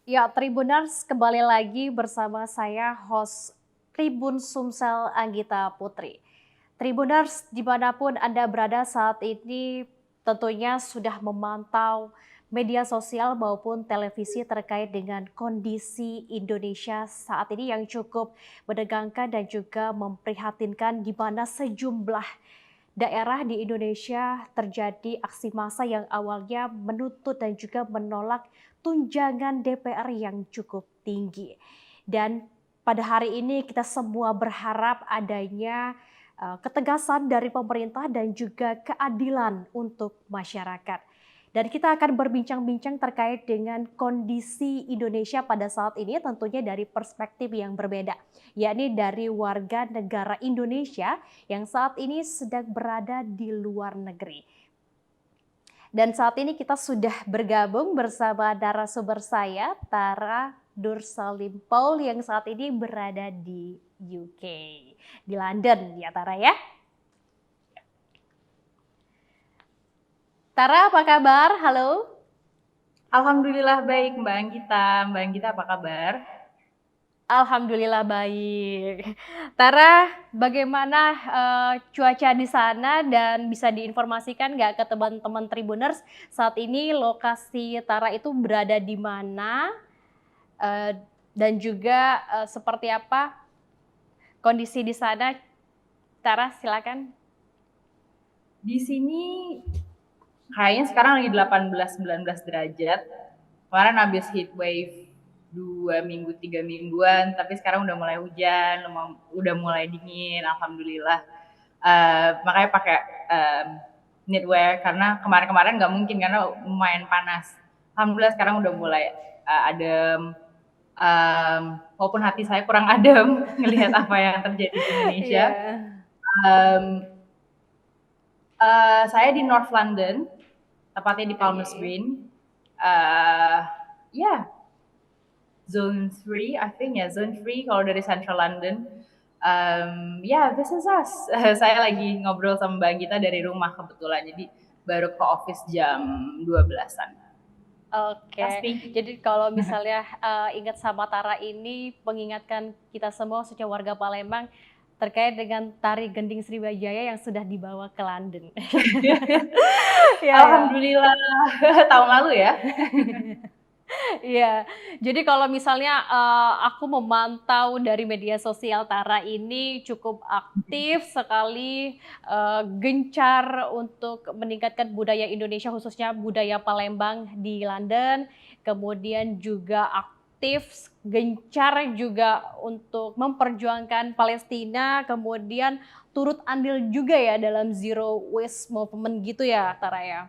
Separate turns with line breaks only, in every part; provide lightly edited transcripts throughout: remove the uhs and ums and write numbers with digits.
Ya, Tribuners kembali lagi bersama saya host Tribun Sumsel Anggita Putri. Tribuners dimanapun Anda berada saat ini tentunya sudah memantau media sosial maupun televisi terkait dengan kondisi Indonesia saat ini yang cukup menegangkan dan juga memprihatinkan di mana sejumlah daerah di Indonesia terjadi aksi massa yang awalnya menuntut dan juga menolak tunjangan DPR yang cukup tinggi. Dan pada hari ini kita semua berharap adanya ketegasan dari pemerintah dan juga keadilan untuk masyarakat. Dan kita akan berbincang-bincang terkait dengan kondisi Indonesia pada saat ini tentunya dari perspektif yang berbeda, yakni dari warga negara Indonesia yang saat ini sedang berada di luar negeri. Dan saat ini kita sudah bergabung bersama narasumber saya, Tara Nursalim Paul yang saat ini berada di UK, di London ya Tara ya. Tara apa kabar? Halo.
Alhamdulillah baik Mbak Anggita. Mbak Anggita apa kabar?
Alhamdulillah baik. Tara, bagaimana cuaca di sana dan bisa diinformasikan nggak ke teman-teman Tribuners saat ini lokasi Tara itu berada di mana dan juga seperti apa kondisi di sana? Tara, silakan.
Di sini kayaknya sekarang lagi 18-19 derajat. Kemarin habis heat wave 2 minggu, 3 mingguan, tapi sekarang udah mulai hujan, udah mulai dingin, alhamdulillah. Makanya pakai knitwear karena kemarin-kemarin nggak mungkin karena lumayan panas. Alhamdulillah sekarang udah mulai adem. Walaupun hati saya kurang adem ngelihat apa yang terjadi di Indonesia.
Iya.
Saya di North London, tepatnya di Palmers Green. Yeah, Zone 3, I think ya, Zone 3 kalau dari Central London. Yeah, this is us. Saya lagi ngobrol sama Mbak Gita dari rumah kebetulan, jadi baru ke office jam 12-an.
Oke,
Pasti.
jadi kalau misalnya ingat sama Tara ini mengingatkan kita semua khususnya warga Palembang terkait dengan tari Gending Sriwijaya yang sudah dibawa ke London. Ya, ya.
Alhamdulillah, tahun lalu ya.
Iya, jadi kalau misalnya aku memantau dari media sosial Tara ini cukup aktif sekali, gencar untuk meningkatkan budaya Indonesia khususnya budaya Palembang di London, kemudian juga aktif, gencar juga untuk memperjuangkan Palestina, kemudian turut andil juga ya dalam Zero Waste Movement gitu ya Tara ya?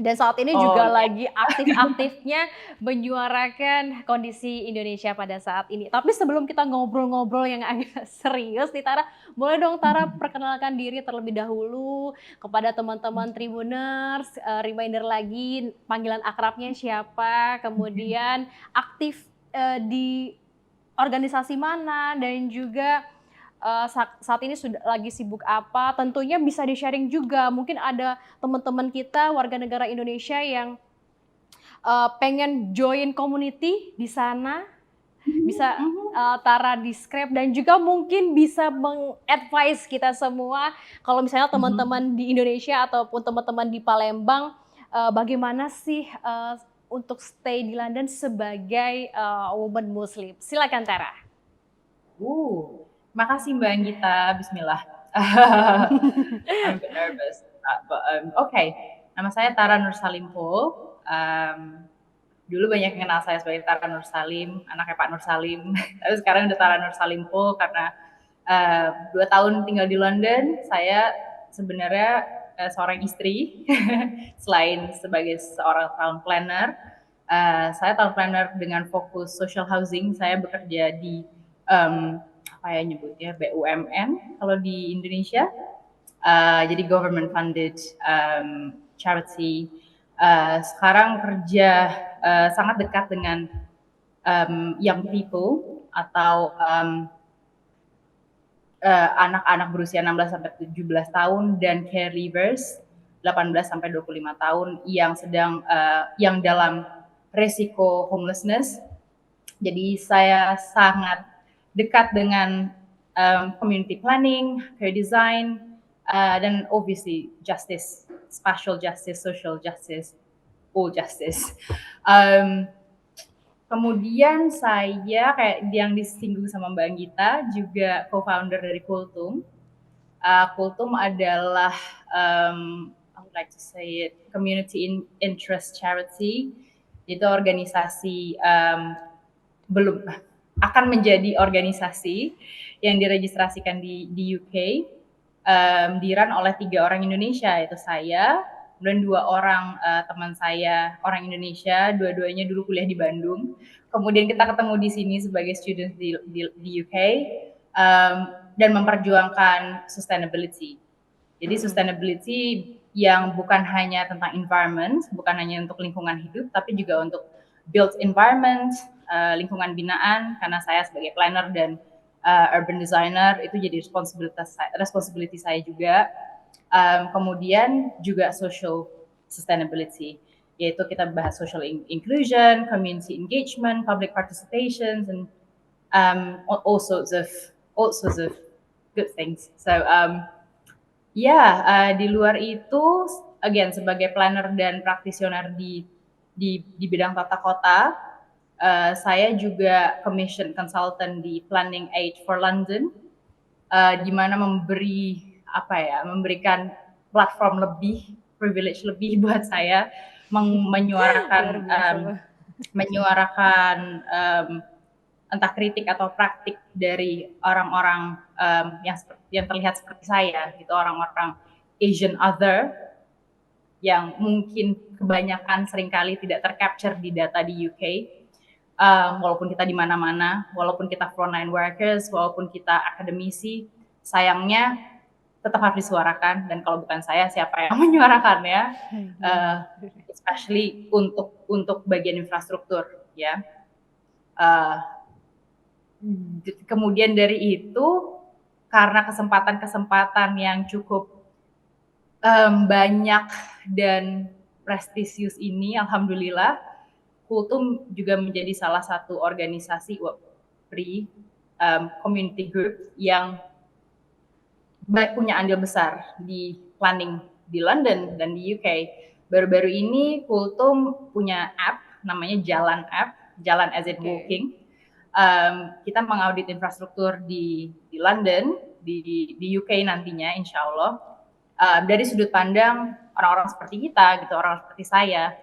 Dan saat ini
Oh
juga
iya.
lagi aktif-aktifnya menyuarakan kondisi Indonesia pada saat ini. Tapi sebelum kita ngobrol-ngobrol yang agak serius nih Tara, boleh dong Tara perkenalkan diri terlebih dahulu kepada teman-teman Tribuners, reminder lagi panggilan akrabnya siapa, kemudian aktif di organisasi mana dan juga saat ini sudah lagi sibuk apa, tentunya bisa di-sharing juga. Mungkin ada teman-teman kita warga negara Indonesia yang pengen join community di sana, bisa Tara describe dan juga mungkin bisa meng-advise kita semua kalau misalnya teman-teman di Indonesia ataupun teman-teman di Palembang bagaimana sih untuk stay di London sebagai woman Muslim. Silakan Tara.
Makasih Mbak Anggita. Bismillah. I'm a bit nervous. Okay. Nama saya Tara Nursalimpo. Dulu banyak yang kenal saya sebagai Tara Nursalim, anaknya Pak Nursalim. Tapi sekarang udah Tara Nursalimpo karena 2 tahun tinggal di London. Saya sebenarnya seorang istri. Selain sebagai seorang town planner, saya town planner dengan fokus social housing. Saya bekerja di apa ya nyebutnya BUMN kalau di Indonesia, jadi government funded charity. Sekarang kerja sangat dekat dengan young people atau anak-anak berusia 16 sampai 17 tahun dan caregivers 18 sampai 25 tahun yang sedang yang dalam resiko homelessness. Jadi saya sangat dekat dengan community planning, career design, dan obviously justice, spatial justice, social justice, all justice. Kemudian saya kayak yang disinggung sama Mbak Anggita juga co-founder dari Kultum. Kultum adalah I would like to say it community interest charity. Itu organisasi belum akan menjadi organisasi yang diregistrasikan di UK, di-run oleh 3 orang Indonesia, yaitu saya dan 2 orang teman saya orang Indonesia, dua-duanya dulu kuliah di Bandung. Kemudian kita ketemu di sini sebagai students di UK, dan memperjuangkan sustainability. Jadi sustainability yang bukan hanya tentang environment, bukan hanya untuk lingkungan hidup, tapi juga untuk built environment, lingkungan binaan, karena saya sebagai planner dan urban designer itu jadi responsibility saya juga. Kemudian juga social sustainability, yaitu kita bahas social inclusion, community engagement, public participation, and all sorts of good things. So di luar itu, again sebagai planner dan praktisioner di bidang tata kota, saya juga commission consultant di Planning Aid for London, di mana memberikan platform lebih, privilege lebih buat saya menyuarakan entah kritik atau praktik dari orang-orang yang terlihat seperti saya, gitu, orang-orang Asian other yang mungkin kebanyakan seringkali tidak tercapture di data di UK. Walaupun kita di mana-mana, walaupun kita frontline workers, walaupun kita akademisi, sayangnya tetap harus disuarakan, dan kalau bukan saya, siapa yang menyuarakannya? Especially untuk bagian infrastruktur, ya. Kemudian dari itu, karena kesempatan-kesempatan yang cukup banyak dan prestisius ini, alhamdulillah, Kultum juga menjadi salah satu organisasi community group yang punya andil besar di planning di London dan di UK. Baru-baru ini Kultum punya app, namanya Jalan as in walking. Kita mengaudit infrastruktur di London, di UK nantinya, insya Allah, dari sudut pandang orang-orang seperti kita, gitu, orang seperti saya,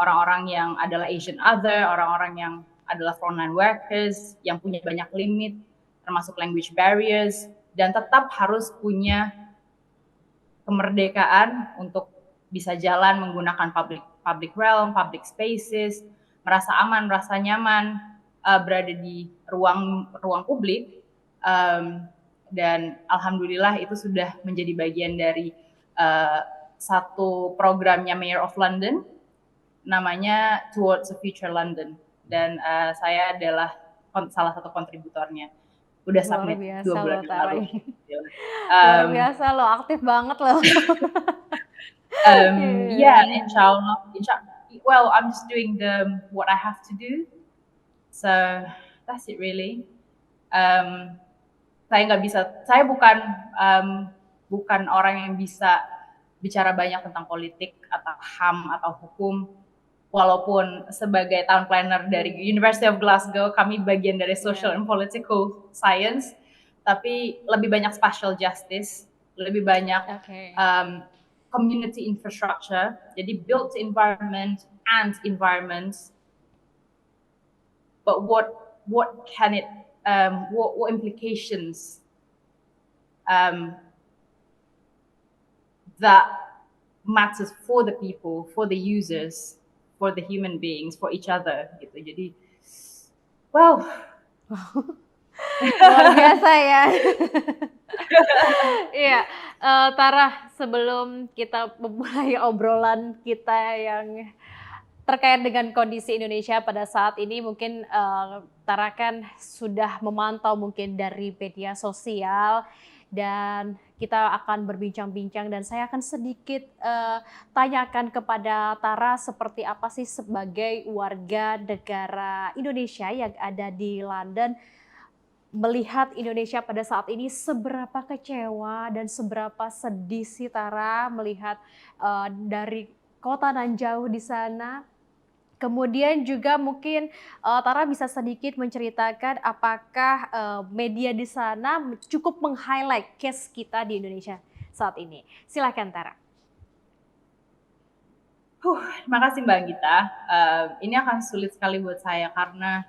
orang-orang yang adalah Asian other, orang-orang yang adalah frontline workers, yang punya banyak limit, termasuk language barriers, dan tetap harus punya kemerdekaan untuk bisa jalan menggunakan public realm, public spaces, merasa aman, merasa nyaman, berada di ruang publik, dan alhamdulillah itu sudah menjadi bagian dari satu programnya Mayor of London, namanya Towards a Future London, dan saya adalah salah satu kontributornya. Udah submit 2 bulan lalu.
Luar biasa loh, aktif banget loh.
Inshallah. Well, I'm just doing what I have to do. So that's it really. Saya bukan orang yang bisa bicara banyak tentang politik atau HAM atau hukum. Walaupun sebagai town planner dari University of Glasgow, kami bagian dari social and political science, tapi lebih banyak spatial justice, lebih banyak community infrastructure, jadi built environment and environments. But what can it, what implications that matters for the people, for the users, for the human beings, for each other, gitu. Jadi, wow.
Luar biasa ya. Iya, Tara, sebelum kita memulai obrolan kita yang terkait dengan kondisi Indonesia pada saat ini, mungkin Tara kan sudah memantau mungkin dari media sosial dan kita akan berbincang-bincang dan saya akan sedikit tanyakan kepada Tara seperti apa sih sebagai warga negara Indonesia yang ada di London melihat Indonesia pada saat ini seberapa kecewa dan seberapa sedih sih Tara melihat dari kota nan jauh di sana. Kemudian juga mungkin Tara bisa sedikit menceritakan apakah media di sana cukup meng-highlight case kita di Indonesia saat ini. Silakan Tara.
Terima kasih Mbak Gita. Ini akan sulit sekali buat saya karena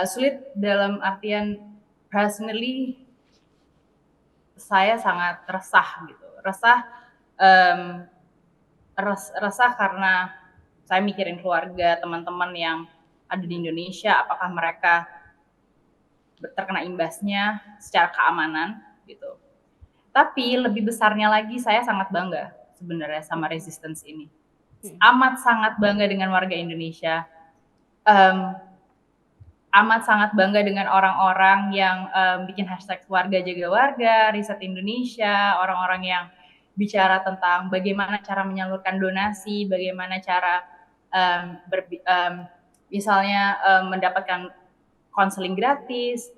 sulit dalam artian personally saya sangat resah gitu. Resah karena saya mikirin keluarga, teman-teman yang ada di Indonesia, apakah mereka terkena imbasnya secara keamanan gitu. Tapi lebih besarnya lagi saya sangat bangga sebenarnya sama resistance ini. Amat sangat bangga dengan warga Indonesia. Amat sangat bangga dengan orang-orang yang bikin hashtag warga jaga warga, riset Indonesia, orang-orang yang bicara tentang bagaimana cara menyalurkan donasi, bagaimana cara misalnya mendapatkan konseling gratis,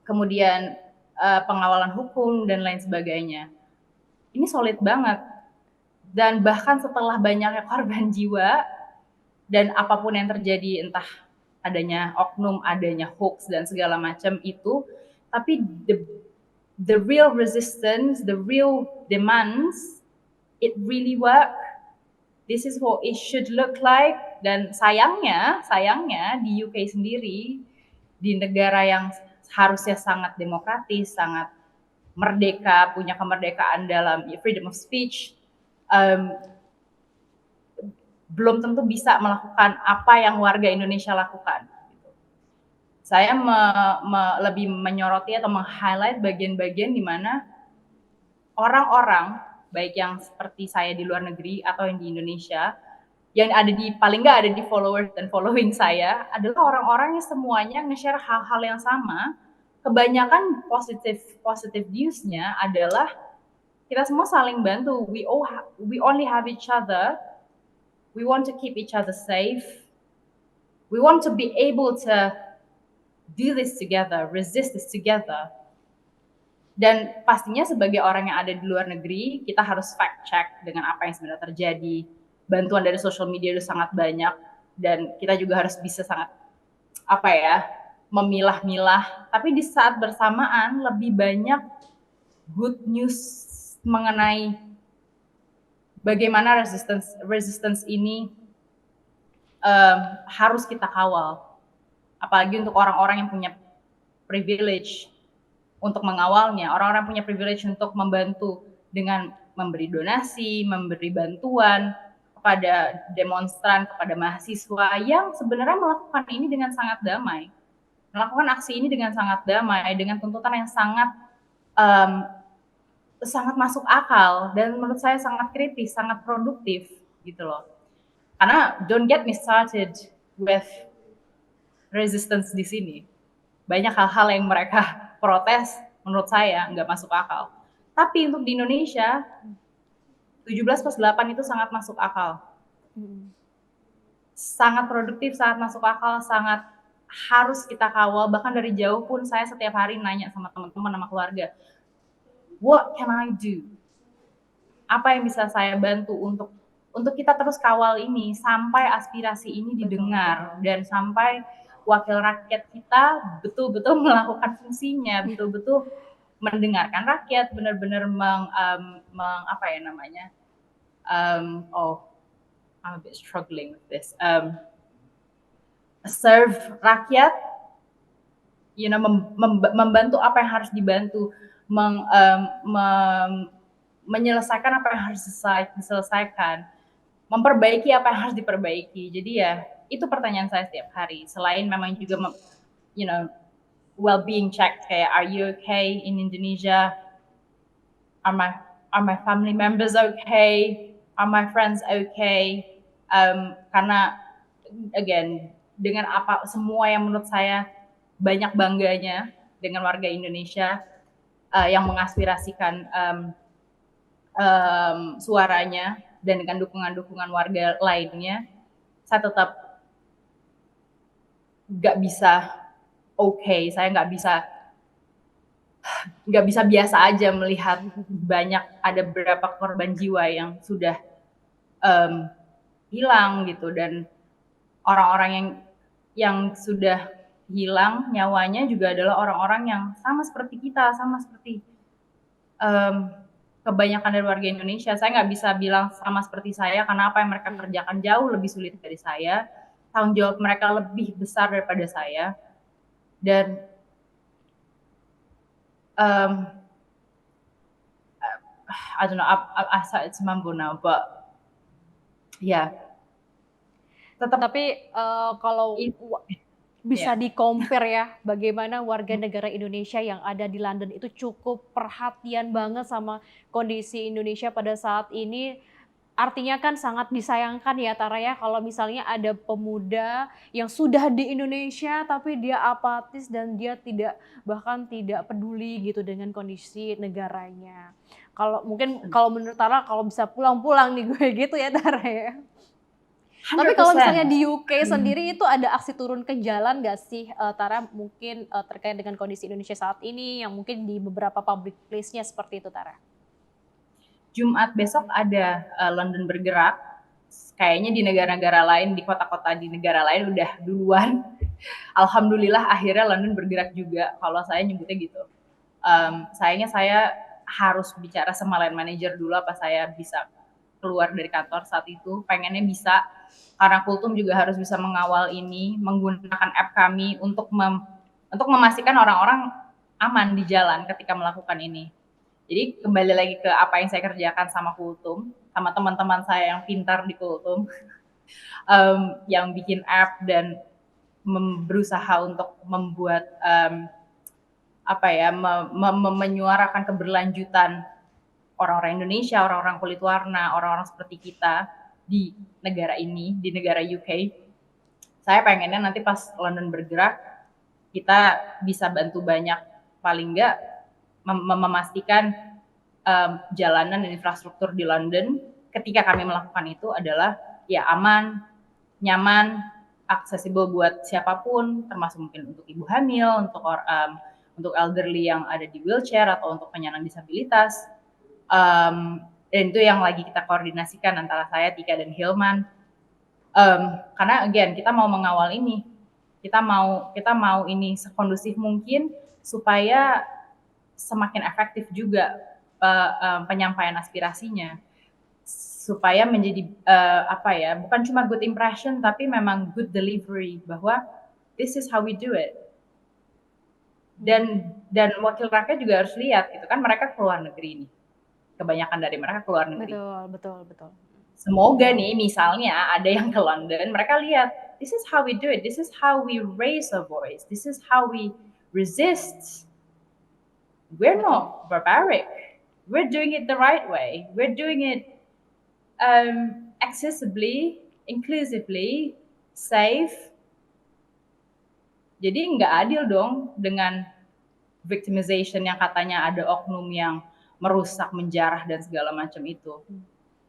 kemudian pengawalan hukum dan lain sebagainya. Ini solid banget. Dan bahkan setelah banyaknya korban jiwa dan apapun yang terjadi, entah adanya oknum, adanya hoax dan segala macam itu, tapi the real resistance, the real demands, it really work. This is what it should look like. Dan sayangnya di UK sendiri, di negara yang harusnya sangat demokratis, sangat merdeka, punya kemerdekaan dalam freedom of speech, belum tentu bisa melakukan apa yang warga Indonesia lakukan. Saya lebih menyoroti atau meng-highlight bagian-bagian di mana orang-orang, baik yang seperti saya di luar negeri atau yang di Indonesia, yang ada di paling nggak ada di followers dan following saya, adalah orang-orang yang semuanya nge-share hal-hal yang sama. Kebanyakan positive news-nya adalah kita semua saling bantu. We only have each other. We want to keep each other safe. We want to be able to do this together, resist this together. Dan pastinya sebagai orang yang ada di luar negeri, kita harus fact check dengan apa yang sebenarnya terjadi. Bantuan dari social media itu sangat banyak dan kita juga harus bisa sangat memilah-milah. Tapi di saat bersamaan lebih banyak good news mengenai bagaimana resistance ini harus kita kawal. Apalagi untuk orang-orang yang punya privilege untuk mengawalnya, orang-orang punya privilege untuk membantu dengan memberi donasi, memberi bantuan kepada demonstran, kepada mahasiswa yang sebenarnya melakukan ini dengan sangat damai, melakukan aksi ini dengan sangat damai, dengan tuntutan yang sangat masuk akal dan menurut saya sangat kritis, sangat produktif gitu loh. Karena don't get me started with resistance di sini. Banyak hal-hal yang mereka protes menurut saya nggak masuk akal. Tapi untuk di Indonesia 17+8 itu sangat masuk akal. Sangat produktif, sangat masuk akal, sangat harus kita kawal. Bahkan dari jauh pun saya setiap hari nanya sama teman-teman, sama keluarga, what can I do? Apa yang bisa saya bantu untuk kita terus kawal ini sampai aspirasi ini didengar dan sampai wakil rakyat kita betul-betul melakukan fungsinya, betul-betul mendengarkan rakyat, benar-benar I'm a bit struggling with this. Serve rakyat, membantu apa yang harus dibantu, menyelesaikan apa yang harus diselesaikan, memperbaiki apa yang harus diperbaiki. Jadi ya, itu pertanyaan saya setiap hari. Selain memang juga, well-being check, kayak are you okay in Indonesia? Are my family members okay? Are my friends okay? Karena again, dengan apa semua yang menurut saya banyak bangganya, dengan warga Indonesia yang mengaspirasikan suaranya dan dengan dukungan-dukungan warga lainnya, saya tetap nggak bisa saya nggak bisa biasa aja melihat banyak ada beberapa korban jiwa yang sudah hilang gitu, dan orang-orang yang sudah hilang nyawanya juga adalah orang-orang yang sama seperti kita, sama seperti kebanyakan dari warga Indonesia. Saya nggak bisa bilang sama seperti saya karena apa yang mereka kerjakan jauh lebih sulit dari saya. Tanggung jawab mereka lebih besar daripada saya. Dan I don't know, I started to mumble now, but yeah.
Tapi kalau bisa
Yeah.
di-compare ya, bagaimana warga negara Indonesia yang ada di London itu cukup perhatian banget sama kondisi Indonesia pada saat ini. Artinya kan sangat disayangkan ya Tara ya, kalau misalnya ada pemuda yang sudah di Indonesia tapi dia apatis dan dia bahkan tidak peduli gitu dengan kondisi negaranya. Kalau menurut Tara kalau bisa pulang-pulang nih gue gitu ya Tara ya. Tapi kalau misalnya
100%.
di UK sendiri itu ada aksi turun ke jalan nggak sih, Tara, mungkin terkait dengan kondisi Indonesia saat ini yang mungkin di beberapa public place-nya seperti itu Tara?
Jumat besok ada London bergerak. Kayaknya di negara-negara lain, di kota-kota di negara lain udah duluan. Alhamdulillah akhirnya London bergerak juga. Kalau saya nyebutnya gitu. Sayangnya saya harus bicara sama line manager dulu apa saya bisa keluar dari kantor saat itu. Pengennya bisa, karena Kultum juga harus bisa mengawal ini, menggunakan app kami untuk memastikan orang-orang aman di jalan ketika melakukan ini. Jadi kembali lagi ke apa yang saya kerjakan sama Kultum, sama teman-teman saya yang pintar di Kultum, yang bikin app dan berusaha untuk membuat menyuarakan keberlanjutan orang-orang Indonesia, orang-orang kulit warna, orang-orang seperti kita di negara ini, di negara UK. Saya pengennya nanti pas London bergerak, kita bisa bantu banyak, paling nggak memastikan jalanan dan infrastruktur di London ketika kami melakukan itu adalah ya aman, nyaman, aksesibel buat siapapun, termasuk mungkin untuk ibu hamil, untuk elderly yang ada di wheelchair atau untuk penyandang disabilitas. Dan itu yang lagi kita koordinasikan antara saya, Tika, dan Hilman. Karena again kita mau mengawal ini, kita mau ini sekondusif mungkin supaya semakin efektif juga penyampaian aspirasinya, supaya menjadi bukan cuma good impression tapi memang good delivery, bahwa this is how we do it. Dan wakil rakyat juga harus lihat gitu kan, mereka keluar negeri nih, kebanyakan dari mereka keluar negeri.
Betul.
Semoga nih misalnya ada yang ke London, mereka lihat this is how we do it, this is how we raise a voice, this is how we resist. We're not barbaric, we're doing it the right way, we're doing it accessibly, inclusively, safe. Jadi nggak adil dong dengan victimization yang katanya ada oknum yang merusak, menjarah dan segala macam itu.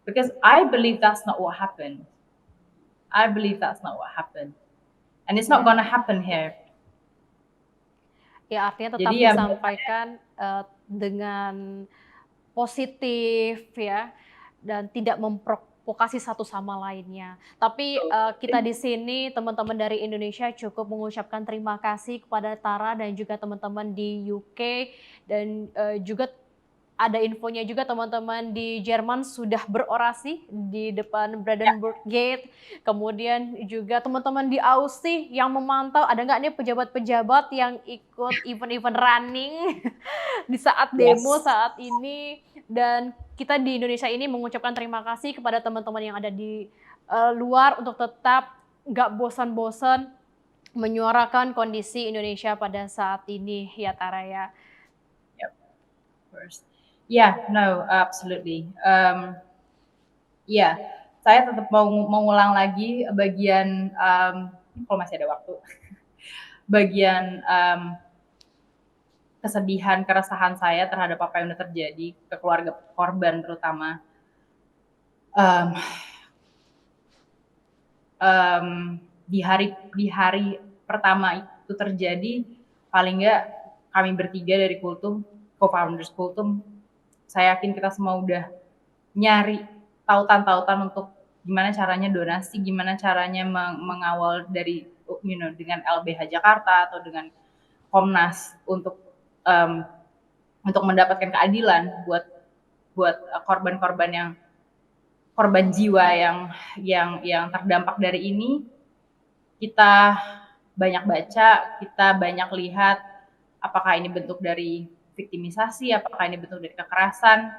Because I believe that's not what happened. I believe that's not what happened. And it's not gonna happen here.
Ya artinya tetap disampaikan dengan positif ya, dan tidak memprovokasi satu sama lainnya. Tapi kita di sini teman-teman dari Indonesia cukup mengucapkan terima kasih kepada Tara dan juga teman-teman di UK, dan juga ada infonya juga teman-teman di Jerman sudah berorasi di depan Brandenburg Gate. Kemudian juga teman-teman di Aussie yang memantau, ada nggak nih pejabat-pejabat yang ikut event-event running di saat demo saat ini. Dan kita di Indonesia ini mengucapkan terima kasih kepada teman-teman yang ada di luar untuk tetap nggak bosan-bosan menyuarakan kondisi Indonesia pada saat ini ya Tara ya.
Yep, of course. Yeah, no, absolutely. Saya tetap mau mengulang lagi bagian kalau masih ada waktu, bagian kesedihan, keresahan saya terhadap apa yang udah terjadi ke keluarga korban terutama. Um, di hari pertama itu terjadi, paling nggak kami bertiga dari Kultum, co-founders Kultum, saya yakin kita semua udah nyari tautan-tautan untuk gimana caranya donasi, gimana caranya mengawal dari dengan LBH Jakarta atau dengan Komnas um, untuk mendapatkan keadilan buat korban-korban yang korban jiwa yang terdampak dari ini. Kita banyak baca, kita banyak lihat apakah ini bentuk dari viktimisasi, apakah ini bentuk dari kekerasan,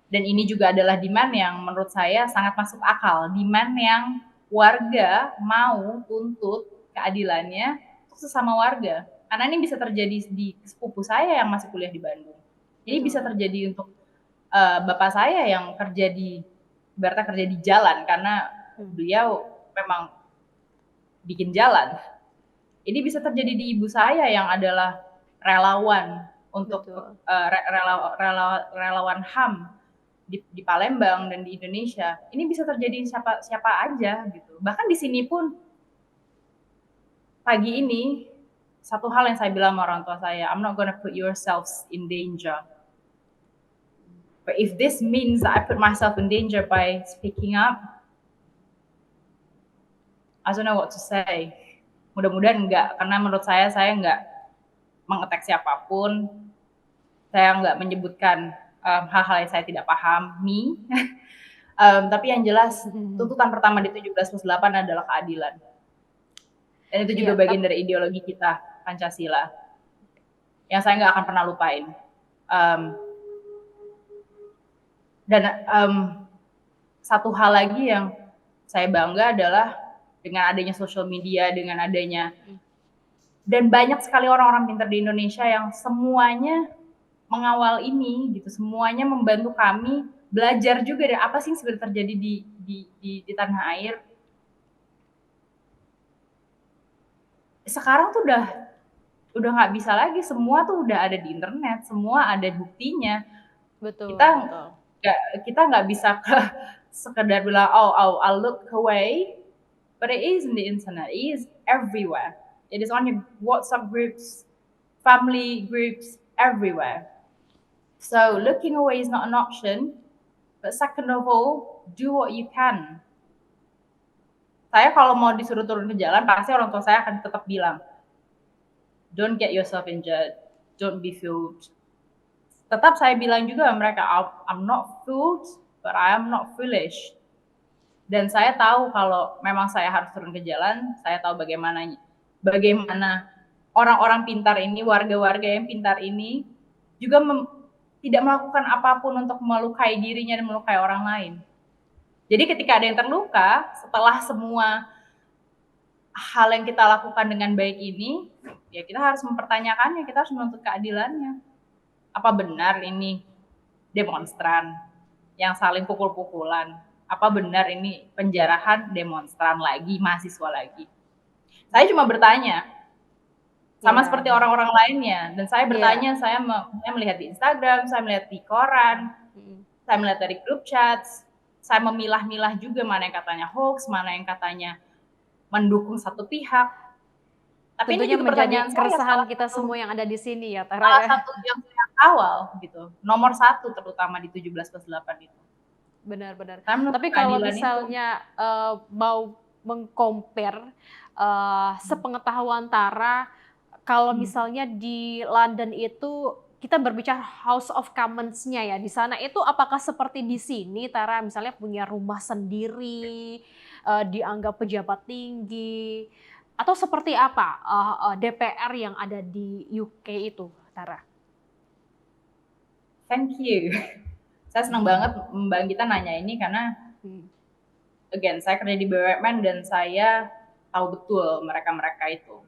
dan ini juga adalah demand yang menurut saya sangat masuk akal, demand yang warga mau tuntut keadilannya untuk sesama warga. Karena ini bisa terjadi di sepupu saya yang masih kuliah di Bandung. Ini bisa terjadi untuk bapak saya yang kerja di jalan, karena beliau memang bikin jalan. Ini bisa terjadi di ibu saya yang adalah relawan untuk relawan HAM di Palembang dan di Indonesia. Ini bisa terjadi siapa aja gitu. Bahkan di sini pun pagi ini satu hal yang saya bilang sama orang tua saya, I'm not gonna put yourselves in danger. But if this means that I put myself in danger by speaking up, I don't know what to say. Mudah-mudahan enggak, karena menurut saya enggak mengetek siapapun, saya enggak menyebutkan hal-hal yang saya tidak pahami. Tapi yang jelas tuntutan pertama di 17+8 adalah keadilan. Dan itu juga bagian dari ideologi kita, Pancasila. Yang saya nggak akan pernah lupain. Satu hal lagi yang saya bangga adalah dengan adanya social media, dengan adanya, dan banyak sekali orang-orang pintar di Indonesia yang semuanya mengawal ini, gitu. Semuanya membantu kami belajar juga dari apa sih yang sebenarnya terjadi di tanah air. Sekarang tuh udah nggak bisa lagi, semua tuh udah ada di internet, semua ada buktinya.
Betul.
Kita nggak bisa sekedar bilang, oh, I'll look away, but it is in the internet, it is everywhere. It is on your WhatsApp groups, family groups, everywhere. So looking away is not an option, but second of all, do what you can. Saya kalau mau disuruh turun ke jalan, pasti orang tua saya akan tetap bilang, don't get yourself injured, don't be fooled. Tetap saya bilang juga mereka, I'm not fooled, but I am not foolish. Dan saya tahu kalau memang saya harus turun ke jalan, saya tahu bagaimana orang-orang pintar ini, warga-warga yang pintar ini juga tidak melakukan apapun untuk melukai dirinya dan melukai orang lain. Jadi ketika ada yang terluka, setelah semua hal yang kita lakukan dengan baik ini, ya kita harus mempertanyakannya, kita harus menuntut keadilannya. Apa benar ini demonstran yang saling pukul-pukulan? Apa benar ini penjarahan demonstran lagi, mahasiswa lagi? Saya cuma bertanya, sama seperti orang-orang lainnya. Dan saya bertanya, saya melihat di Instagram, saya melihat di koran, saya melihat dari grup chat, saya memilah-milah juga mana yang katanya hoax, mana yang katanya mendukung satu pihak.
Tapi tentunya ini juga menjadi keresahan kita semua yang ada di sini ya, Tara.
Salah satu yang saya kawal gitu, nomor 1 terutama di 17+8 itu.
Benar-benar. Tapi kalau misalnya mau meng-compare sepengetahuan Tara, kalau misalnya di London itu kita berbicara House of Commons-nya ya, di sana itu apakah seperti di sini Tara misalnya punya rumah sendiri, dianggap pejabat tinggi, atau seperti apa DPR yang ada di UK itu, Tara?
Thank you. Saya senang banget Mbak Anggita nanya ini karena again, saya kerja di BUMN dan saya tahu betul mereka-mereka itu.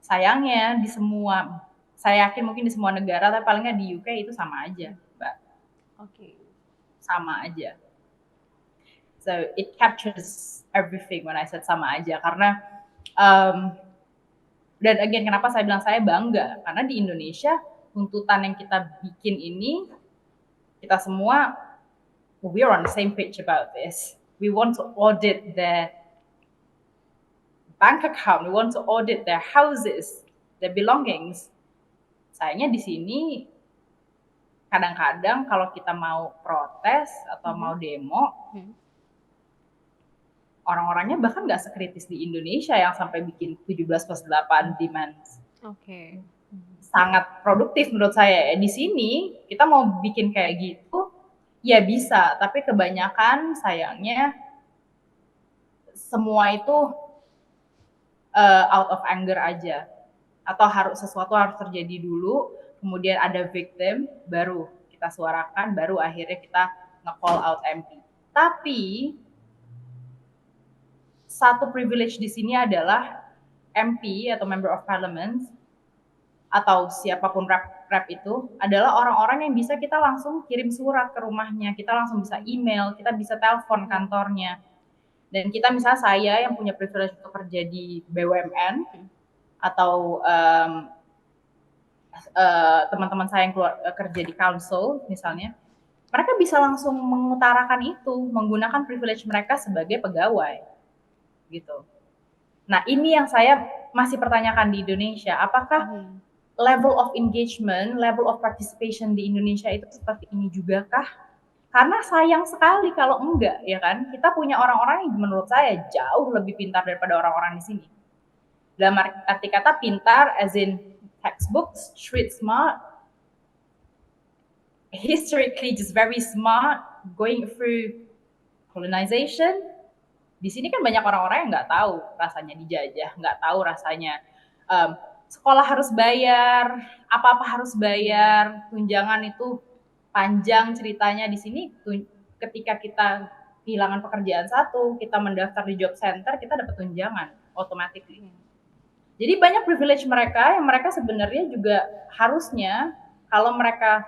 Sayangnya di semua, saya yakin mungkin di semua negara, tapi paling nggak di UK itu sama aja, Mbak.
Oke.
Sama aja. So it captures everything when I said sama aja, karena Dan again, kenapa saya bilang saya bangga? Karena di Indonesia, tuntutan yang kita bikin ini, kita semua, we are on the same page about this. We want to audit their bank account, we want to audit their houses, their belongings. Sayangnya di sini, kadang-kadang kalau kita mau protes atau mau demo, orang-orangnya bahkan nggak sekritis di Indonesia yang sampai bikin 17+8 demands.
Oke.
Sangat produktif menurut saya. Di sini kita mau bikin kayak gitu, ya bisa, tapi kebanyakan sayangnya semua itu out of anger aja. Atau sesuatu harus terjadi dulu, kemudian ada victim, baru kita suarakan, baru akhirnya kita nge-call out MP. Tapi satu privilege di sini adalah MP atau Member of Parliament atau siapapun rep itu adalah orang-orang yang bisa kita langsung kirim surat ke rumahnya, kita langsung bisa email, kita bisa telepon kantornya. Dan kita misalnya saya yang punya privilege untuk kerja di BUMN atau teman-teman saya yang kerja di council misalnya, mereka bisa langsung mengutarakan itu menggunakan privilege mereka sebagai pegawai gitu. Nah, ini yang saya masih pertanyakan di Indonesia, apakah level of engagement, level of participation di Indonesia itu seperti ini juga kah? Karena sayang sekali kalau enggak, ya kan? Kita punya orang-orang yang menurut saya jauh lebih pintar daripada orang-orang di sini. Dalam arti kata pintar as in textbooks, street smart, historically just very smart, going through colonization. Di sini kan banyak orang-orang yang nggak tahu rasanya dijajah, nggak tahu rasanya sekolah harus bayar, apa-apa harus bayar, tunjangan itu panjang ceritanya. Di sini ketika kita kehilangan pekerjaan satu, kita mendaftar di job center, kita dapat tunjangan automatically. Jadi banyak privilege mereka yang mereka sebenarnya juga harusnya kalau mereka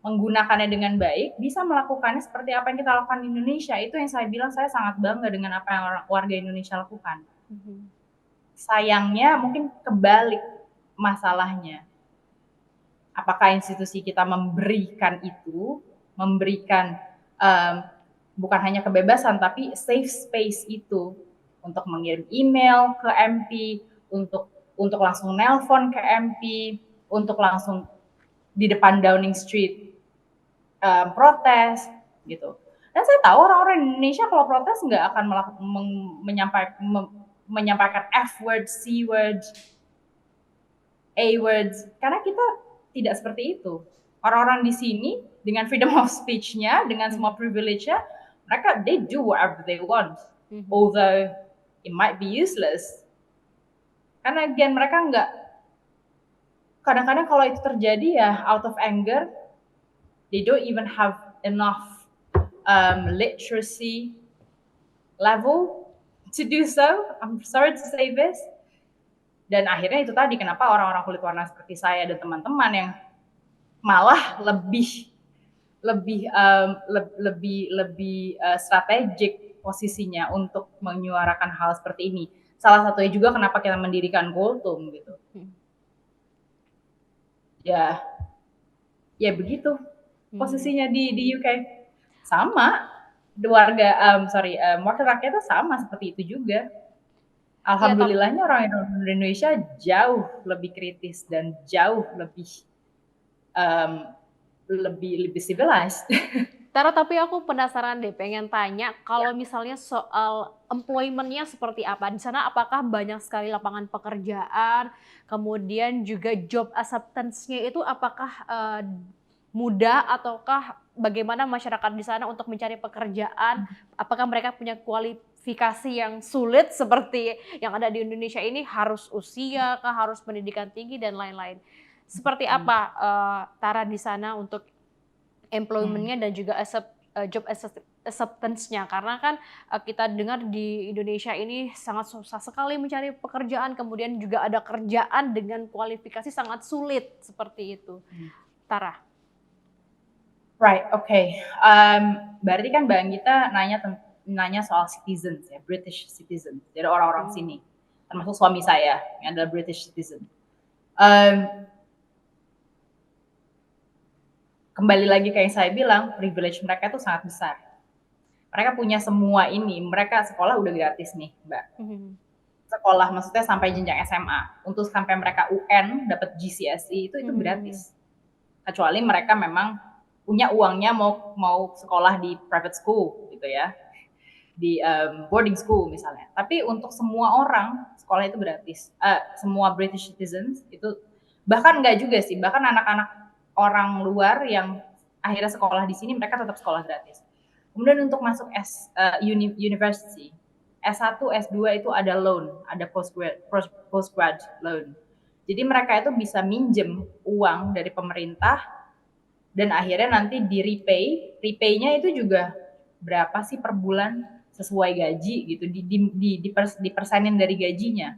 menggunakannya dengan baik, bisa melakukannya seperti apa yang kita lakukan di Indonesia. Itu yang saya bilang saya sangat bangga dengan apa yang warga Indonesia lakukan. Sayangnya mungkin kebalik masalahnya. Apakah institusi kita memberikan itu, memberikan bukan hanya kebebasan, tapi safe space itu untuk mengirim email ke MP, untuk langsung nelpon ke MP, untuk langsung di depan Downing Street protes gitu. Dan saya tahu orang-orang Indonesia kalau protes nggak akan menyampaikan F word, C word, A words, karena kita tidak seperti itu. Orang-orang di sini dengan freedom of speech-nya, dengan semua privilege-nya, mereka they do whatever they want, although it might be useless. Karena again mereka nggak, kadang-kadang kalau itu terjadi ya out of anger, they don't even have enough literacy level to do so. I'm sorry to say this. Dan akhirnya itu tadi kenapa orang-orang kulit warna seperti saya dan teman-teman yang malah lebih strategik posisinya untuk menyuarakan hal seperti ini. Salah satunya juga kenapa kita mendirikan Goltum gitu. Ya begitu posisinya di UK. Sama wakil rakyatnya sama seperti itu juga. Alhamdulillahnya orang Indonesia jauh lebih kritis dan jauh lebih civilized.
Tara, tapi aku penasaran deh, pengen tanya kalau misalnya soal employment-nya seperti apa di sana, apakah banyak sekali lapangan pekerjaan, kemudian juga job acceptance-nya itu apakah mudah ataukah bagaimana masyarakat di sana untuk mencari pekerjaan? Apakah mereka punya kualifikasi yang sulit seperti yang ada di Indonesia ini, harus usia kah, harus pendidikan tinggi dan lain-lain? Seperti apa Tara di sana untuk employment-nya dan juga job acceptance-nya, karena kan kita dengar di Indonesia ini sangat susah sekali mencari pekerjaan, kemudian juga ada kerjaan dengan kualifikasi sangat sulit seperti itu. Tara.
Right, okay. Berarti kan Mbak Anggita nanya soal citizens ya, British citizens, dari orang-orang sini. termasuk suami saya yang adalah British citizen. Um, Kembali lagi kayak yang saya bilang, privilege mereka itu sangat besar. Mereka punya semua ini, mereka sekolah udah gratis nih, Mbak. Sekolah maksudnya sampai jenjang SMA. Untuk sampai mereka UN dapat GCSE itu gratis. Kecuali mereka memang punya uangnya mau sekolah di private school gitu ya. Di boarding school misalnya. Tapi untuk semua orang sekolah itu gratis. Semua British citizens itu bahkan enggak juga sih, bahkan anak-anak orang luar yang akhirnya sekolah di sini mereka tetap sekolah gratis. Kemudian untuk masuk university, S1, S2 itu ada loan, ada postgrad loan. Jadi mereka itu bisa minjem uang dari pemerintah dan akhirnya nanti di repay. Repay-nya itu juga berapa sih per bulan sesuai gaji gitu, dipersenin dari gajinya.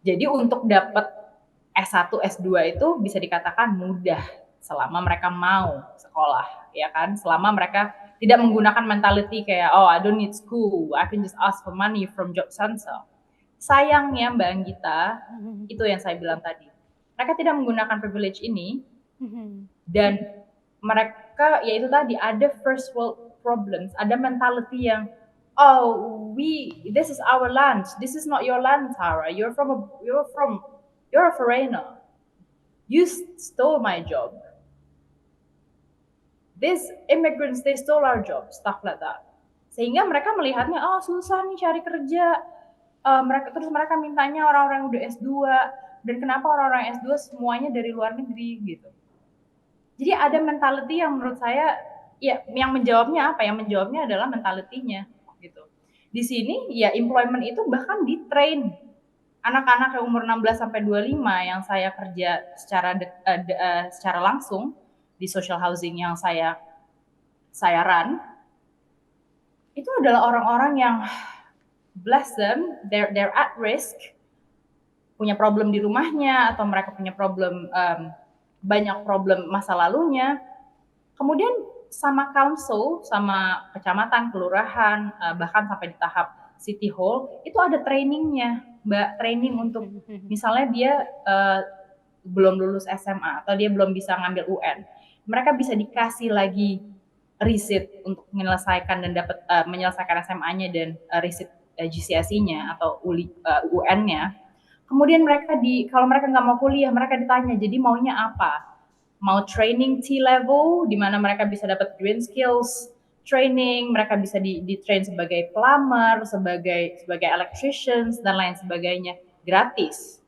Jadi untuk dapat S1, S2 itu bisa dikatakan mudah selama mereka mau sekolah, ya kan? Selama mereka tidak menggunakan mentality kayak, oh I don't need school, I can just ask for money from Job Center. Sayangnya Mbak Anggita, itu yang saya bilang tadi. Mereka tidak menggunakan privilege ini, dan mereka, yaitu tadi, ada first world problems, ada mentality yang, oh, this is our land, this is not your land, Tara, you're a foreigner. You stole my job. These immigrants, they stole our job, stuff like that. Sehingga mereka melihatnya, oh susah nih cari kerja. Mereka mintanya orang-orang yang udah S2. Dan kenapa orang-orang S2 semuanya dari luar negeri gitu. Jadi ada mentality yang menurut saya, ya yang menjawabnya apa? Yang menjawabnya adalah mentality-nya gitu. Di sini ya employment itu bahkan di-train. Anak-anak yang umur 16 sampai 25 yang saya kerja secara langsung di social housing yang saya run, itu adalah orang-orang yang bless them, they're at risk, punya problem di rumahnya atau mereka punya problem, banyak problem masa lalunya. Kemudian sama council, sama kecamatan, kelurahan, bahkan sampai di tahap city hall, itu ada trainingnya, Mbak, training untuk misalnya dia belum lulus SMA atau dia belum bisa ngambil UN, mereka bisa dikasih lagi receipt untuk menyelesaikan dan dapat menyelesaikan SMA-nya dan receipt GCSE-nya atau UN-nya. Kemudian kalau mereka nggak mau kuliah, mereka ditanya, jadi maunya apa? Mau training T-level, di mana mereka bisa dapat green skills training, mereka bisa di-train sebagai plumber, sebagai electricians, dan lain sebagainya, gratis.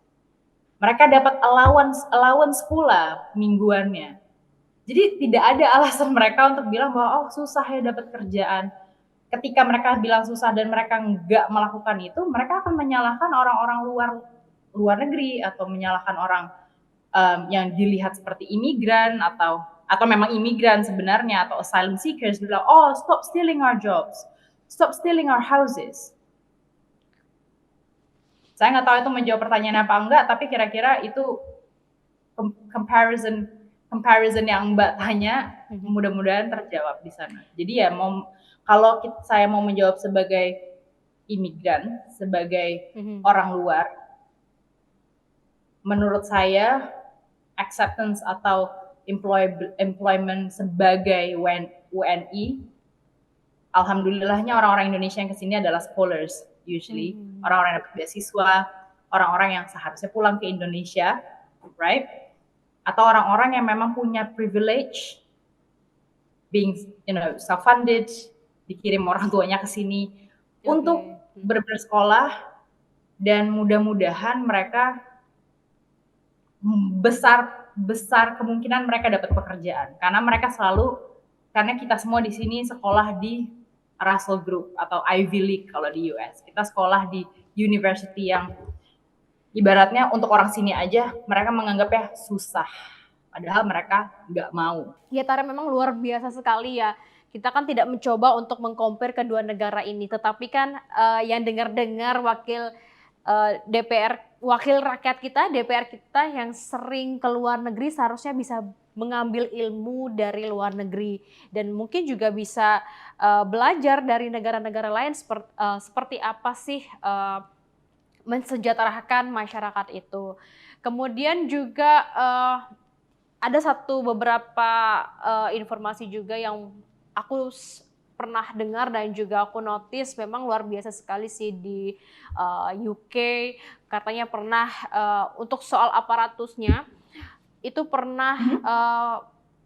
Mereka dapat allowance pula mingguannya. Jadi tidak ada alasan mereka untuk bilang bahwa, oh susah ya dapat kerjaan. Ketika mereka bilang susah dan mereka nggak melakukan itu, mereka akan menyalahkan orang-orang luar negeri, atau menyalahkan orang yang dilihat seperti imigran atau memang imigran sebenarnya, atau asylum seekers, bilang, oh stop stealing our jobs, stop stealing our houses. Saya nggak tahu itu menjawab pertanyaan apa enggak, tapi kira-kira itu comparison yang Mbak tanya, mudah-mudahan terjawab di sana. Jadi ya kalau saya mau menjawab sebagai imigran, sebagai orang luar, menurut saya acceptance atau employment sebagai WNI, alhamdulillahnya orang-orang Indonesia yang kesini adalah scholars usually, orang-orang yang dapat beasiswa, orang-orang yang seharusnya pulang ke Indonesia, right? Atau orang-orang yang memang punya privilege, being self-funded, dikirim orang tuanya ke sini untuk bersekolah, dan mudah-mudahan mereka besar kemungkinan mereka dapat pekerjaan, karena kita semua di sini sekolah di Russell Group atau Ivy League kalau di US. Kita sekolah di university yang ibaratnya untuk orang sini aja mereka menganggapnya susah, padahal mereka nggak mau.
Ya Tara, memang luar biasa sekali ya. Kita kan tidak mencoba untuk mengcompare kedua negara ini, tetapi kan yang dengar-dengar wakil DPR, wakil rakyat kita, DPR kita yang sering ke luar negeri seharusnya bisa mengambil ilmu dari luar negeri dan mungkin juga bisa belajar dari negara-negara lain seperti apa sih mensejahterakan masyarakat itu. Kemudian juga ada beberapa informasi juga yang aku pernah dengar dan juga aku notice memang luar biasa sekali sih di UK. Katanya pernah untuk soal aparatusnya itu pernah
Mhm.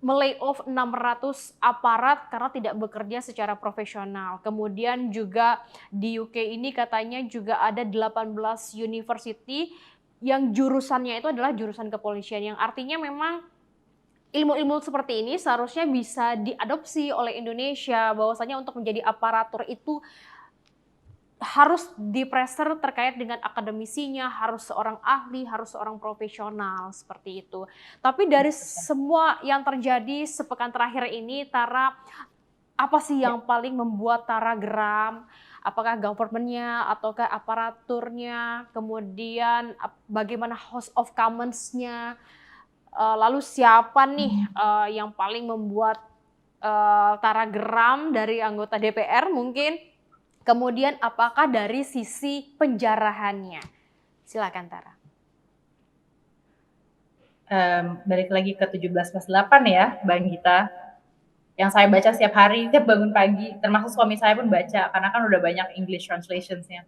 me-layoff 600 aparat karena tidak bekerja secara profesional. Kemudian juga di UK ini katanya juga ada 18 university yang jurusannya itu adalah jurusan kepolisian, yang artinya memang ilmu-ilmu seperti ini seharusnya bisa diadopsi oleh Indonesia, bahwasanya untuk menjadi aparatur itu harus di-pressure terkait dengan akademisinya, harus seorang ahli, harus seorang profesional, seperti itu. Tapi dari semua yang terjadi sepekan terakhir ini, Tara, apa sih
Ya.
yang paling membuat Tara geram? Apakah government-nya ataukah aparaturnya? Kemudian bagaimana House of Commons-nya? Lalu siapa nih yang paling membuat Tara geram dari anggota DPR mungkin? Kemudian apakah dari sisi penjarahannya? Silakan Tara.
Balik lagi ke 17+8 ya, Mbak Gita. Yang saya baca setiap hari, tiap bangun pagi, termasuk suami saya pun baca, karena kan udah banyak English translations-nya.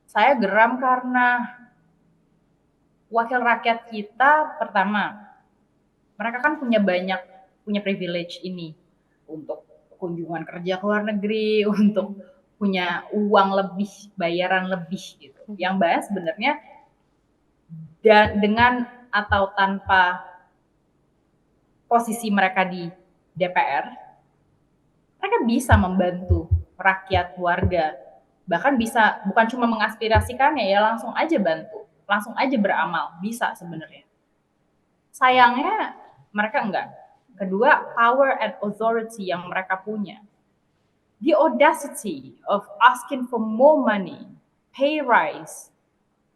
Saya geram karena wakil rakyat kita, pertama, mereka kan punya privilege ini untuk kunjungan kerja ke luar negeri, untuk punya uang lebih, bayaran lebih gitu. Yang bahas sebenarnya dengan atau tanpa posisi mereka di DPR, mereka bisa membantu rakyat, warga, bahkan bisa bukan cuma mengaspirasikannya ya, langsung aja bantu, langsung aja beramal, bisa sebenarnya. Sayangnya mereka enggak. Kedua, power and authority yang mereka punya. The audacity of asking for more money, pay rise,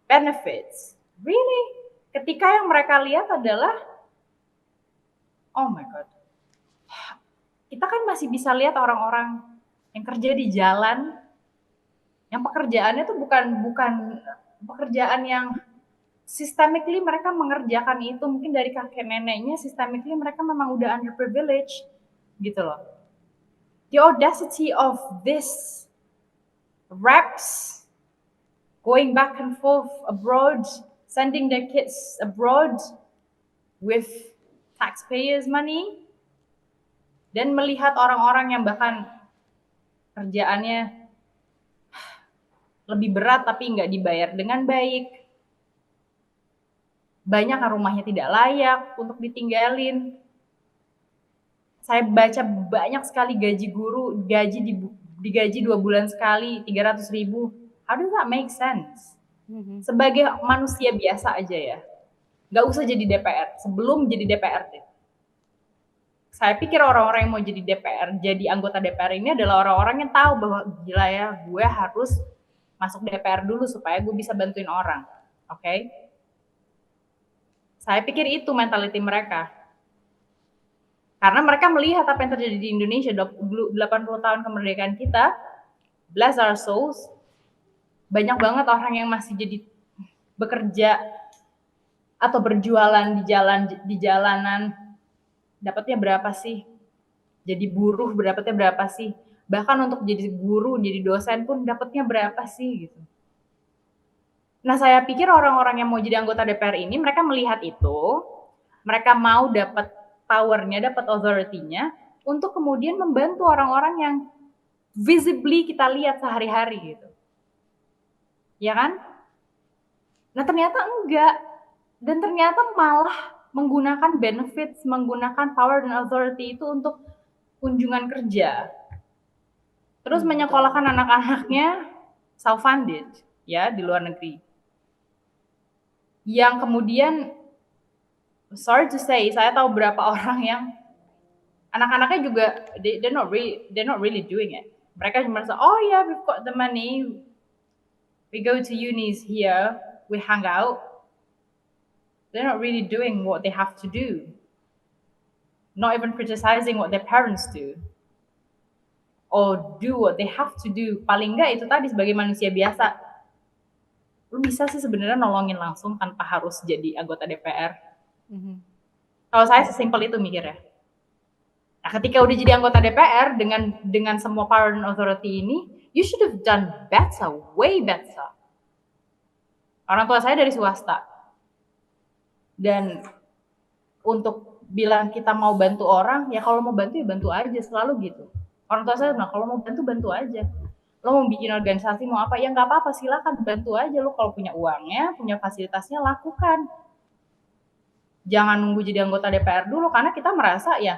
benefits. Really? Ketika yang mereka lihat adalah, oh my God, kita kan masih bisa lihat orang-orang yang kerja di jalan, yang pekerjaannya tuh bukan pekerjaan yang systemically mereka mengerjakan itu, mungkin dari kakek neneknya systemically mereka memang udah underprivileged gitu loh. The audacity of this reps going back and forth abroad, sending their kids abroad with taxpayers money, dan melihat orang-orang yang bahkan kerjaannya lebih berat tapi nggak dibayar dengan baik, banyak yang rumahnya tidak layak untuk ditinggalin. Saya baca banyak sekali gaji guru, digaji 2 bulan sekali, 300.000. How does that make sense? Sebagai manusia biasa aja ya, nggak usah jadi DPR, sebelum jadi DPR deh. Saya pikir orang-orang yang mau jadi DPR, jadi anggota DPR ini adalah orang-orang yang tahu bahwa gila ya, gue harus masuk DPR dulu supaya gue bisa bantuin orang. Oke? Saya pikir itu mentality mereka. Karena mereka melihat apa yang terjadi di Indonesia 80 tahun kemerdekaan kita, bless our souls, banyak banget orang yang masih jadi bekerja atau berjualan di jalanan, dapatnya berapa sih? Jadi buruh dapatnya berapa sih? Bahkan untuk jadi guru, jadi dosen pun dapatnya berapa sih gitu. Nah, saya pikir orang-orang yang mau jadi anggota DPR ini, mereka melihat itu, mereka mau dapat power-nya, dapat authority-nya, untuk kemudian membantu orang-orang yang visibly kita lihat sehari-hari gitu. Ya kan? Nah, ternyata enggak. Dan ternyata malah menggunakan benefits, menggunakan power dan authority itu untuk kunjungan kerja. Terus menyekolahkan anak-anaknya self-funded ya di luar negeri. Yang kemudian, sorry to say, saya tahu berapa orang yang anak-anaknya juga they're not really doing it. Mereka cuma merasa, oh yeah, we've got the money, we go to unis here, we hang out, They're not really doing what they have to do. Not even criticizing what their parents do. Or do what they have to do. Paling enggak itu tadi sebagai manusia biasa. Lu bisa sih sebenarnya nolongin langsung tanpa harus jadi anggota DPR. Kalau saya sesimpel itu mikirnya. Nah, ketika udah jadi anggota DPR dengan semua power and authority ini, you should have done better, way better. Orang tua saya dari swasta. Dan untuk bilang kita mau bantu orang, ya kalau mau bantu ya bantu aja, selalu gitu. Orang tua saya bilang, kalau mau bantu, bantu aja. Lo mau bikin organisasi, mau apa, ya nggak apa-apa, silakan bantu aja. Lo kalau punya uangnya, punya fasilitasnya, lakukan. Jangan nunggu jadi anggota DPR dulu, karena kita merasa ya,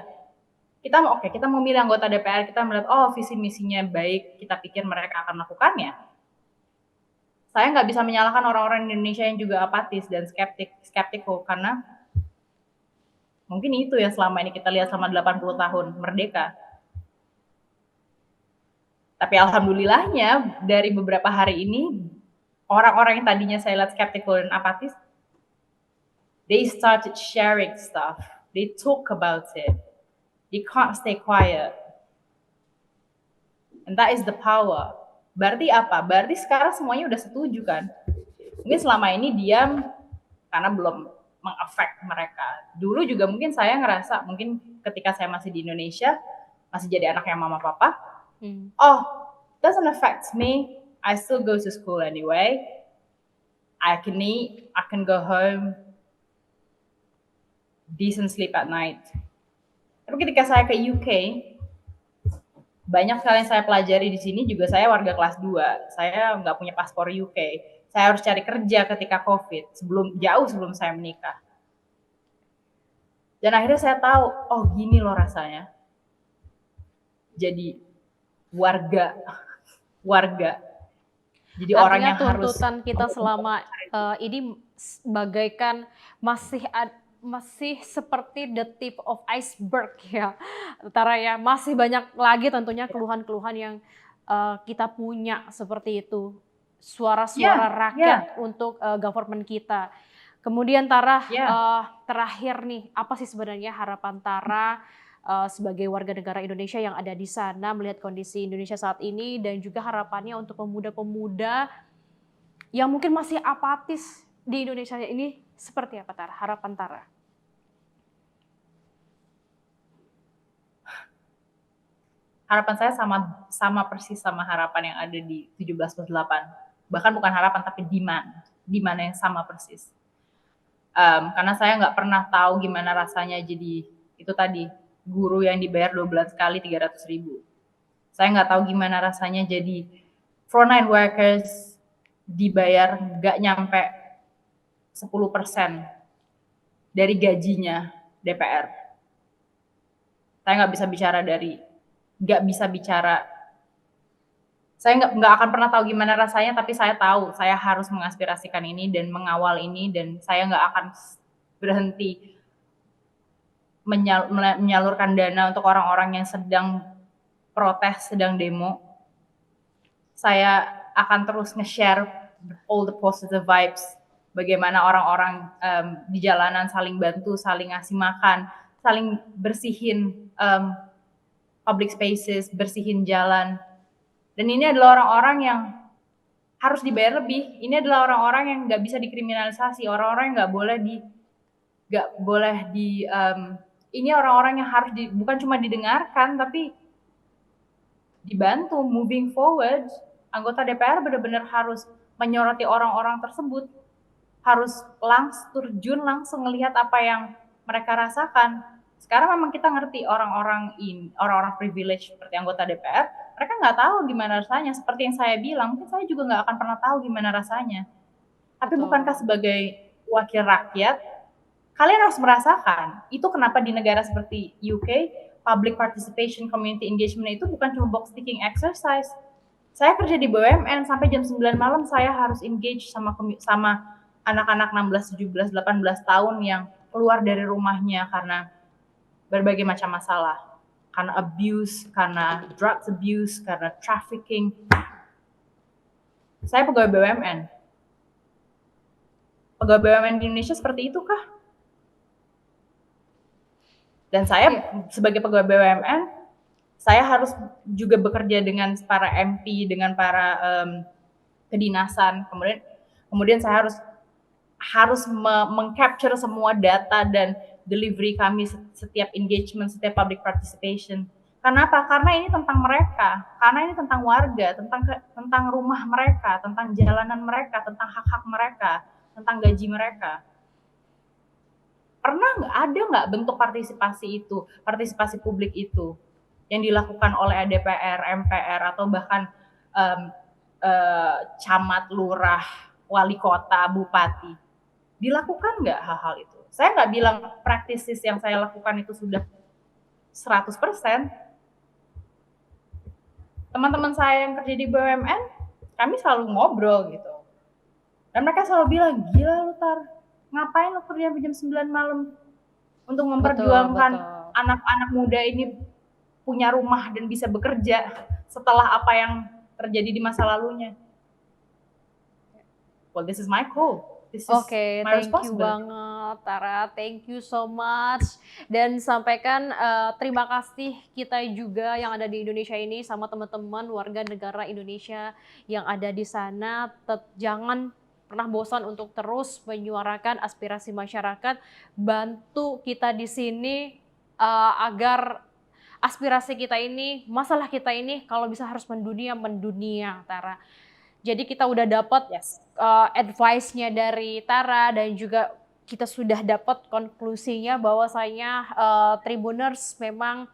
kita mau milih anggota DPR, kita melihat, oh visi misinya baik, kita pikir mereka akan melakukannya. Saya nggak bisa menyalahkan orang-orang Indonesia yang juga apatis dan skeptical, karena mungkin itu yang selama ini kita lihat selama 80 tahun merdeka. Tapi alhamdulillahnya dari beberapa hari ini, orang-orang yang tadinya saya lihat skeptical dan apatis, they started sharing stuff. They talk about it. They can't stay quiet. And that is the power. Berarti apa? Berarti sekarang semuanya udah setuju kan? Mungkin selama ini diam karena belum mengefek mereka. Dulu juga mungkin saya ngerasa, mungkin ketika saya masih di Indonesia, masih jadi anaknya mama papa, oh, doesn't affect me. I still go to school anyway. I can eat, I can go home, decent sleep at night. Tapi ketika saya ke UK, banyak sekali yang saya pelajari di sini, juga saya warga kelas 2. Saya nggak punya paspor UK. Saya harus cari kerja ketika COVID, jauh sebelum saya menikah. Dan akhirnya saya tahu, oh gini loh rasanya. Jadi warga. Jadi
artinya
orang yang harus
tuntutan kita selama ini bagaikan masih seperti the tip of iceberg ya, Tara ya, masih banyak lagi tentunya keluhan-keluhan yang kita punya seperti itu, suara-suara rakyat untuk government kita. Kemudian Tara, terakhir nih, apa sih sebenarnya harapan Tara sebagai warga negara Indonesia yang ada di sana melihat kondisi Indonesia saat ini, dan juga harapannya untuk pemuda-pemuda yang mungkin masih apatis di Indonesia ini, seperti apa Tara? Harapan Tara?
Harapan saya sama persis sama harapan yang ada di 17+8. Bahkan bukan harapan tapi demand yang sama persis. Karena saya nggak pernah tahu gimana rasanya jadi itu tadi guru yang dibayar 12 kali 300.000. Saya nggak tahu gimana rasanya jadi frontline workers dibayar nggak nyampe 10% dari gajinya DPR. Saya nggak bisa bicara. Saya nggak akan pernah tahu gimana rasanya, tapi saya tahu saya harus mengaspirasikan ini dan mengawal ini, dan saya nggak akan berhenti menyalurkan dana untuk orang-orang yang sedang protes, sedang demo. Saya akan terus nge-share all the positive vibes, bagaimana orang-orang di jalanan saling bantu, saling ngasih makan, saling bersihin public spaces, bersihin jalan. Dan ini adalah orang-orang yang harus dibayar lebih. Ini adalah orang-orang yang nggak bisa dikriminalisasi, orang-orang yang nggak boleh ini orang-orang yang harus bukan cuma didengarkan, tapi dibantu moving forward. Anggota DPR benar-benar harus menyoroti orang-orang tersebut, harus terjun langsung melihat apa yang mereka rasakan. Sekarang memang kita ngerti orang-orang privilege seperti anggota DPR, mereka nggak tahu gimana rasanya. Seperti yang saya bilang, mungkin saya juga nggak akan pernah tahu gimana rasanya. Tapi bukankah sebagai wakil rakyat, kalian harus merasakan. Itu kenapa di negara seperti UK, public participation, community engagement itu bukan cuma box ticking exercise. Saya kerja di BUMN, sampai jam 9 malam saya harus engage sama anak-anak 16, 17, 18 tahun yang keluar dari rumahnya karena berbagai macam masalah. Karena abuse, karena drugs abuse, karena trafficking. Saya pegawai BUMN. pegawai BUMN di Indonesia seperti itu kah? Dan saya sebagai pegawai BUMN, saya harus juga bekerja dengan para MP, dengan para kedinasan. Kemudian saya harus mengcapture semua data dan delivery kami setiap engagement, setiap public participation. Kenapa? Karena ini tentang mereka, karena ini tentang warga, tentang rumah mereka, tentang jalanan mereka, tentang hak-hak mereka, tentang gaji mereka. Pernah nggak bentuk partisipasi publik itu yang dilakukan oleh DPR, MPR, atau bahkan camat, lurah, wali kota, bupati? Dilakukan nggak hal-hal itu? Saya nggak bilang praktisis yang saya lakukan itu sudah 100%. Teman-teman saya yang kerja di BUMN, kami selalu ngobrol gitu. Dan mereka selalu bilang, gila lu Tar, ngapain lu kerja jam 9 malam untuk memperjuangkan anak-anak muda ini punya rumah dan bisa bekerja setelah apa yang terjadi di masa lalunya. Well, this is my goal.
Oke, thank you banget Tara, thank you so much. Dan sampaikan terima kasih kita juga yang ada di Indonesia ini sama teman-teman warga negara Indonesia yang ada di sana. Jangan pernah bosan untuk terus menyuarakan aspirasi masyarakat, bantu kita di sini agar aspirasi kita ini, masalah kita ini kalau bisa harus mendunia, Tara. Jadi kita udah dapat advice-nya dari Tara dan juga kita sudah dapat konklusinya bahwasanya Tribuners memang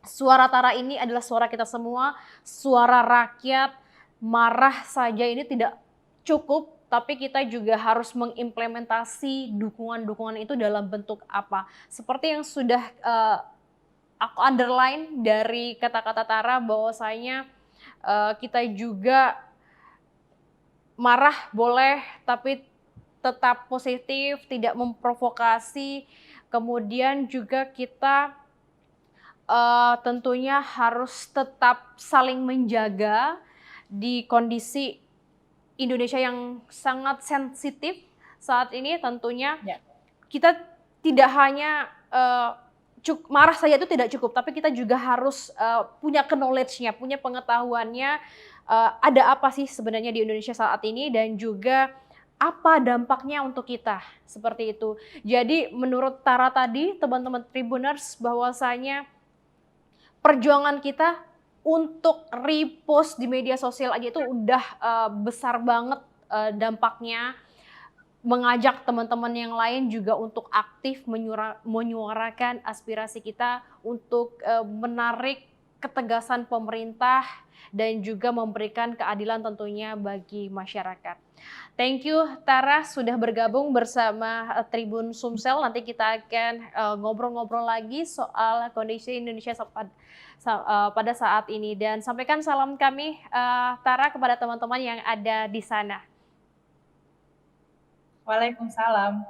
suara Tara ini adalah suara kita semua, suara rakyat. Marah saja ini tidak cukup, tapi kita juga harus mengimplementasi dukungan-dukungan itu dalam bentuk apa. Seperti yang sudah aku underline dari kata-kata Tara bahwasanya kita juga marah boleh, tapi tetap positif, tidak memprovokasi. Kemudian juga kita tentunya harus tetap saling menjaga di kondisi Indonesia yang sangat sensitif saat ini. Tentunya kita tidak hanya marah saja itu tidak cukup, tapi kita juga harus punya knowledge-nya, punya pengetahuannya. Ada apa sih sebenarnya di Indonesia saat ini dan juga apa dampaknya untuk kita, seperti itu. Jadi menurut Tara tadi, teman-teman Tribuners, bahwasanya perjuangan kita untuk repost di media sosial aja itu udah besar banget dampaknya. Mengajak teman-teman yang lain juga untuk aktif menyuarakan aspirasi kita untuk menarik ketegasan pemerintah dan juga memberikan keadilan tentunya bagi masyarakat. Thank you Tara sudah bergabung bersama Tribun Sumsel. Nanti kita akan ngobrol-ngobrol lagi soal kondisi Indonesia pada saat ini. Dan sampaikan salam kami Tara kepada teman-teman yang ada di sana.
Waalaikumsalam.